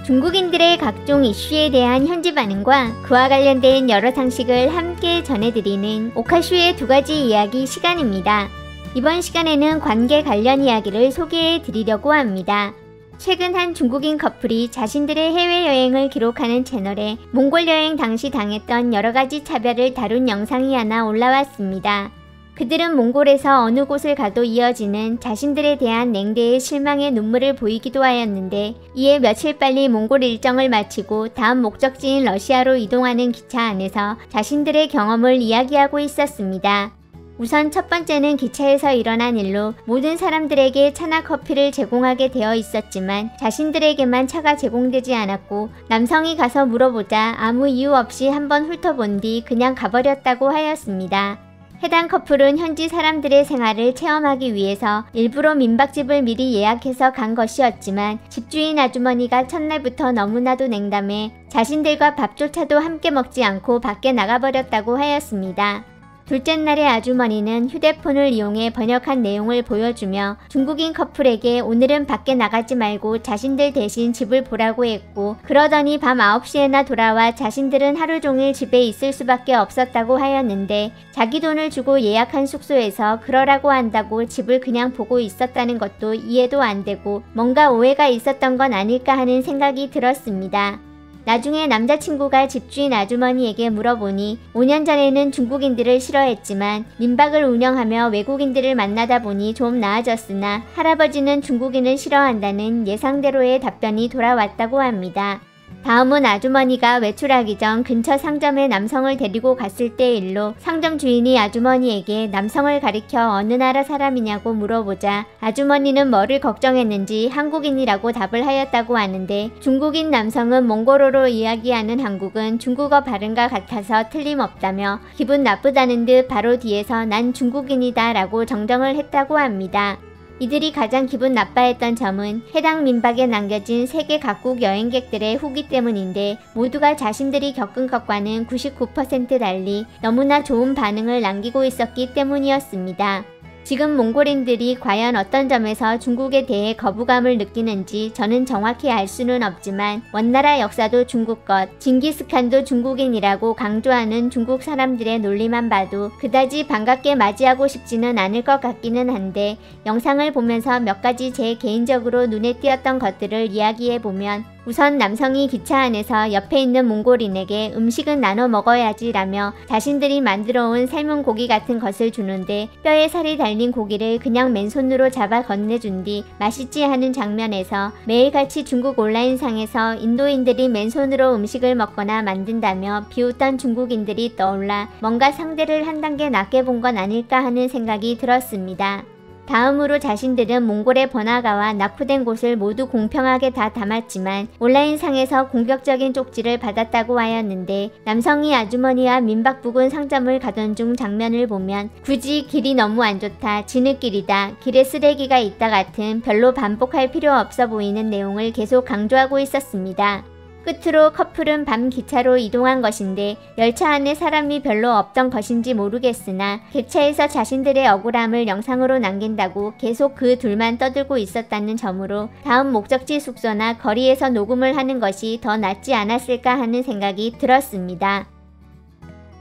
중국인들의 각종 이슈에 대한 현지 반응과 그와 관련된 여러 상식을 함께 전해드리는 오카슈의 2가지 이야기 시간입니다. 이번 시간에는 관계 관련 이야기를 소개해 드리려고 합니다. 최근 한 중국인 커플이 자신들의 해외여행을 기록하는 채널에 몽골 여행 당시 당했던 여러가지 차별을 다룬 영상이 하나 올라왔습니다. 그들은 몽골에서 어느 곳을 가도 이어지는 자신들에 대한 냉대의 실망의 눈물을 보이기도 하였는데, 이에 며칠 빨리 몽골 일정을 마치고 다음 목적지인 러시아로 이동하는 기차 안에서 자신들의 경험을 이야기하고 있었습니다. 우선 첫 번째는 기차에서 일어난 일로 모든 사람들에게 차나 커피를 제공하게 되어 있었지만 자신들에게만 차가 제공되지 않았고, 남성이 가서 물어보자 아무 이유 없이 한번 훑어본 뒤 그냥 가버렸다고 하였습니다. 해당 커플은 현지 사람들의 생활을 체험하기 위해서 일부러 민박집을 미리 예약해서 간 것이었지만, 집주인 아주머니가 첫날부터 너무나도 냉담해 자신들과 밥조차도 함께 먹지 않고 밖에 나가버렸다고 하였습니다. 둘째 날에 아주머니는 휴대폰을 이용해 번역한 내용을 보여주며 중국인 커플에게 오늘은 밖에 나가지 말고 자신들 대신 집을 보라고 했고, 그러더니 밤 9시에나 돌아와 자신들은 하루 종일 집에 있을 수밖에 없었다고 하였는데, 자기 돈을 주고 예약한 숙소에서 그러라고 한다고 집을 그냥 보고 있었다는 것도 이해도 안 되고 뭔가 오해가 있었던 건 아닐까 하는 생각이 들었습니다. 나중에 남자친구가 집주인 아주머니에게 물어보니 5년 전에는 중국인들을 싫어했지만 민박을 운영하며 외국인들을 만나다 보니 좀 나아졌으나 할아버지는 중국인을 싫어한다는 예상대로의 답변이 돌아왔다고 합니다. 다음은 아주머니가 외출하기 전 근처 상점에 남성을 데리고 갔을 때의 일로, 상점 주인이 아주머니에게 남성을 가리켜 어느 나라 사람이냐고 물어보자 아주머니는 뭐를 걱정했는지 한국인이라고 답을 하였다고 하는데, 중국인 남성은 몽골어로 이야기하는 한국은 중국어 발음과 같아서 틀림없다며 기분 나쁘다는 듯 바로 뒤에서 난 중국인이다 라고 정정을 했다고 합니다. 이들이 가장 기분 나빠했던 점은 해당 민박에 남겨진 세계 각국 여행객들의 후기 때문인데, 모두가 자신들이 겪은 것과는 99% 달리 너무나 좋은 반응을 남기고 있었기 때문이었습니다. 지금 몽골인들이 과연 어떤 점에서 중국에 대해 거부감을 느끼는지 저는 정확히 알 수는 없지만, 원나라 역사도 중국 것, 징기스칸도 중국인이라고 강조하는 중국 사람들의 논리만 봐도 그다지 반갑게 맞이하고 싶지는 않을 것 같기는 한데, 영상을 보면서 몇 가지 제 개인적으로 눈에 띄었던 것들을 이야기해보면, 우선 남성이 기차 안에서 옆에 있는 몽골인에게 음식은 나눠 먹어야지 라며 자신들이 만들어온 삶은 고기 같은 것을 주는데, 뼈에 살이 달린 고기를 그냥 맨손으로 잡아 건네준 뒤 맛있지 하는 장면에서 매일같이 중국 온라인상에서 인도인들이 맨손으로 음식을 먹거나 만든다며 비웃던 중국인들이 떠올라 뭔가 상대를 한 단계 낮게 본 건 아닐까 하는 생각이 들었습니다. 다음으로 자신들은 몽골의 번화가와 낙후된 곳을 모두 공평하게 다 담았지만 온라인상에서 공격적인 쪽지를 받았다고 하였는데, 남성이 아주머니와 민박 부근 상점을 가던 중 장면을 보면 굳이 길이 너무 안 좋다, 진흙길이다, 길에 쓰레기가 있다 같은 별로 반복할 필요 없어 보이는 내용을 계속 강조하고 있었습니다. 끝으로 커플은 밤 기차로 이동한 것인데, 열차 안에 사람이 별로 없던 것인지 모르겠으나 기차에서 자신들의 억울함을 영상으로 남긴다고 계속 그 둘만 떠들고 있었다는 점으로 다음 목적지 숙소나 거리에서 녹음을 하는 것이 더 낫지 않았을까 하는 생각이 들었습니다.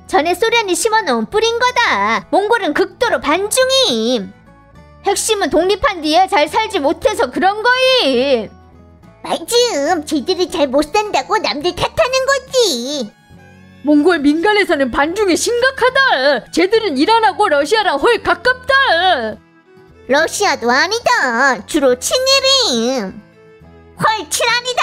전에 소련이 심어놓은 뿌린 거다. 몽골은 극도로 반중임. 핵심은 독립한 뒤에 잘 살지 못해서 그런 거임. 맞음. 쟤들이 잘 못산다고 남들 탓하는 거지. 몽골 민간에서는 반중이 심각하다. 쟤들은 이란하고 러시아랑 훨 가깝다. 러시아도 아니다. 주로 친일임. 헐 친아니다.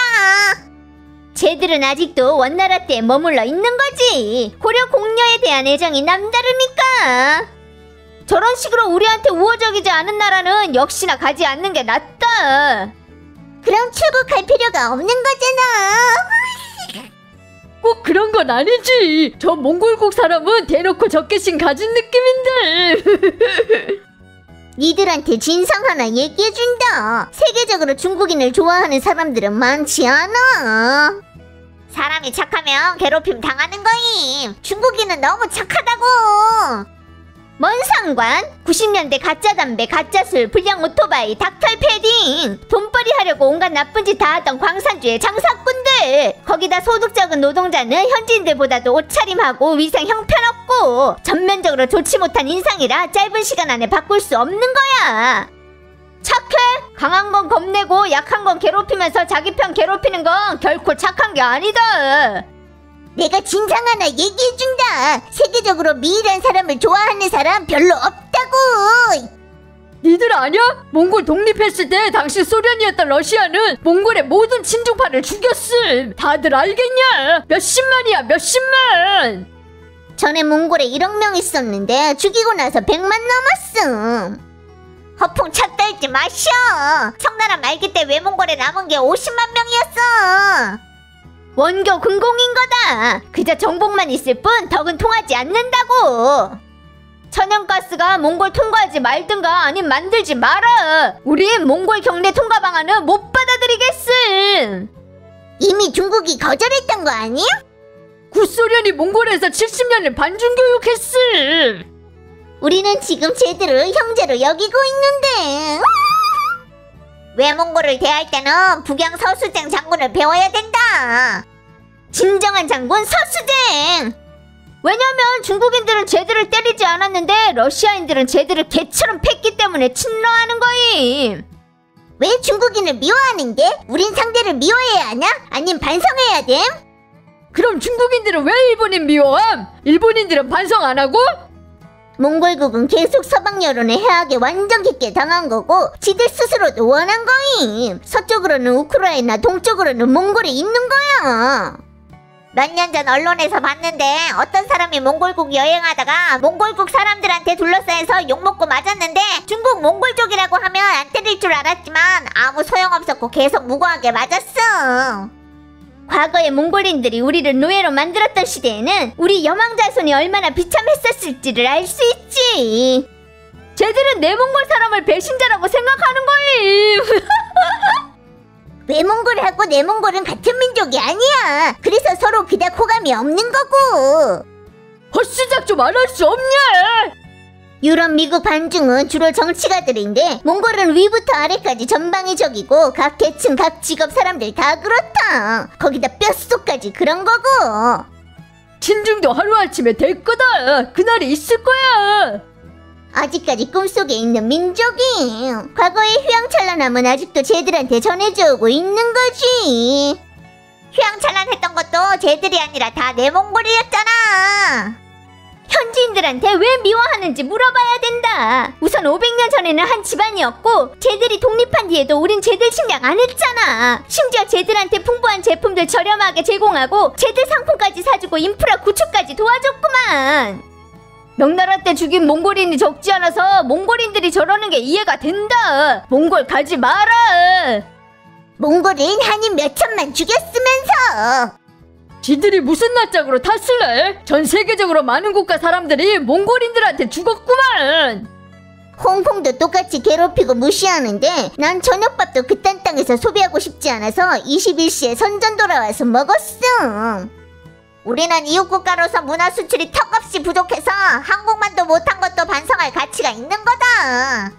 쟤들은 아직도 원나라 때에 머물러 있는 거지. 고려 공녀에 대한 애정이 남다르니까. 저런 식으로 우리한테 우호적이지 않은 나라는 역시나 가지 않는 게 낫다. 그럼 출국할 필요가 없는 거잖아. 꼭 그런 건 아니지. 저 몽골국 사람은 대놓고 적개심 가진 느낌인데. 니들한테 진상 하나 얘기해준다. 세계적으로 중국인을 좋아하는 사람들은 많지 않아. 사람이 착하면 괴롭힘 당하는 거임. 중국인은 너무 착하다고. 뭔 상관? 90년대 가짜 담배, 가짜 술, 불량 오토바이, 닥털 패딩, 돈벌이 하려고 온갖 나쁜 짓 다 하던 광산주의 장사꾼들. 거기다 소득 적은 노동자는 현지인들보다도 옷차림하고 위생 형편없고 전면적으로 좋지 못한 인상이라 짧은 시간 안에 바꿀 수 없는 거야. 착해? 강한 건 겁내고 약한 건 괴롭히면서 자기 편 괴롭히는 건 결코 착한 게 아니다. 내가 진상 하나 얘기해준다. 세계적으로 미일한 사람을 좋아하는 사람 별로 없다고. 니들 아냐? 몽골 독립했을 때 당시 소련이었던 러시아는 몽골의 모든 친족파를 죽였음. 다들 알겠냐? 몇십만이야, 몇십만. 전에 몽골에 1억 명 있었는데 죽이고 나서 100만 넘었음. 허풍 찻떨지 마셔. 청나라 말기 때 외몽골에 남은 게 50만 명이었어. 원교 군공인 거다. 그저 정복만 있을 뿐 덕은 통하지 않는다고. 천연가스가 몽골 통과하지 말든가 아님 만들지 마라. 우린 몽골 경내 통과 방안은 못 받아들이겠음. 이미 중국이 거절했던 거 아니야? 구소련이 몽골에서 70년을 반중교육했음. 우리는 지금 쟤들을 형제로 여기고 있는데. 외몽골을 대할 때는 북양 서수쟁 장군을 배워야 된다. 진정한 장군 서수쟁. 왜냐면 중국인들은 쟤들을 때리지 않았는데 러시아인들은 쟤들을 개처럼 팼기 때문에 친러하는 거임. 왜 중국인을 미워하는 게? 우린 상대를 미워해야 하냐? 아님 반성해야 됨? 그럼 중국인들은 왜 일본인 미워함? 일본인들은 반성 안 하고? 몽골국은 계속 서방 여론의 해악에 완전 깊게 당한 거고 지들 스스로도 원한 거임. 서쪽으로는 우크라이나, 동쪽으로는 몽골이 있는 거야. 몇 년 전 언론에서 봤는데 어떤 사람이 몽골국 여행하다가 몽골국 사람들한테 둘러싸여서 욕먹고 맞았는데 중국 몽골족이라고 하면 안 때릴 줄 알았지만 아무 소용없었고 계속 무고하게 맞았어. 과거에 몽골인들이 우리를 노예로 만들었던 시대에는 우리 여망자손이 얼마나 비참했었을지를 알 수 있지. 쟤들은 내몽골 사람을 배신자라고 생각하는 거임. 외몽골하고 내몽골은 같은 민족이 아니야. 그래서 서로 그닥 호감이 없는 거고. 헛수작 좀 안 할 수 없냐? 유럽, 미국 반중은 주로 정치가들인데 몽골은 위부터 아래까지 전방위 적이고 각 계층, 각 직업 사람들 다 그렇다. 거기다 뼛속까지 그런 거고. 친중도 하루아침에 될 거다. 그날이 있을 거야. 아직까지 꿈속에 있는 민족이. 과거의 휘황찬란함은 아직도 쟤들한테 전해져 오고 있는 거지. 휘황찬란했던 것도 쟤들이 아니라 다 내몽골이었잖아. 현지인들한테 왜 미워하는지 물어봐야 된다. 우선 500년 전에는 한 집안이었고 쟤들이 독립한 뒤에도 우린 쟤들 침략 안 했잖아. 심지어 쟤들한테 풍부한 제품들 저렴하게 제공하고 쟤들 상품까지 사주고 인프라 구축까지 도와줬구만. 명나라 때 죽인 몽골인이 적지 않아서 몽골인들이 저러는 게 이해가 된다. 몽골 가지 마라. 몽골은 한인 몇 천만 죽였으면서. 지들이 무슨 낯짝으로 탔을 래? 전 세계적으로 많은 국가 사람들이 몽골인들한테 죽었구만. 홍콩도 똑같이 괴롭히고 무시하는데 난 저녁밥도 그딴 땅에서 소비하고 싶지 않아서 21시에 선전 돌아와서 먹었어. 우리는 이웃국가로서 문화 수출이 턱없이 부족해서 한국만도 못한 것도 반성할 가치가 있는 거다.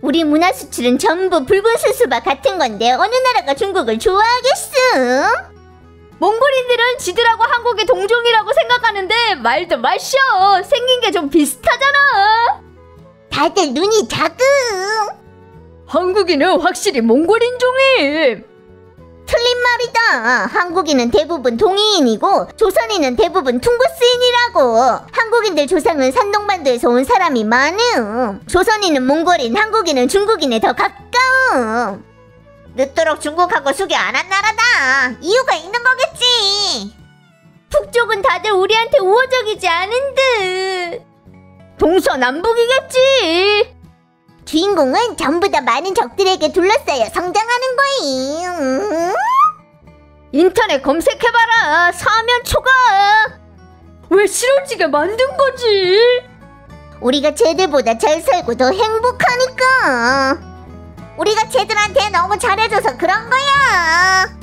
우리 문화 수출은 전부 붉은 수수박 같은 건데 어느 나라가 중국을 좋아하겠어? 몽골인들은 지들하고 한국이 동종이라고 생각하는데 말도 마셔. 생긴 게 좀 비슷하잖아. 다들 눈이 작음. 한국인은 확실히 몽골인종임. 틀린 말이다. 한국인은 대부분 동이인이고 조선인은 대부분 퉁구스인이라고. 한국인들 조상은 산동반도에서 온 사람이 많음. 조선인은 몽골인, 한국인은 중국인에 더 가까움. 늦도록 중국하고 수교 안 한 나라다. 이유가 있는 거겠지. 북쪽은 다들 우리한테 우호적이지 않은 듯. 동서남북이겠지. 주인공은 전부 다 많은 적들에게 둘러싸여 성장하는 거임. 인터넷 검색해봐라. 사면 초과. 왜 싫어지게 만든 거지? 우리가 쟤들보다 잘 살고 더 행복하니까. 우리가 쟤들한테 너무 잘해줘서 그런 거야.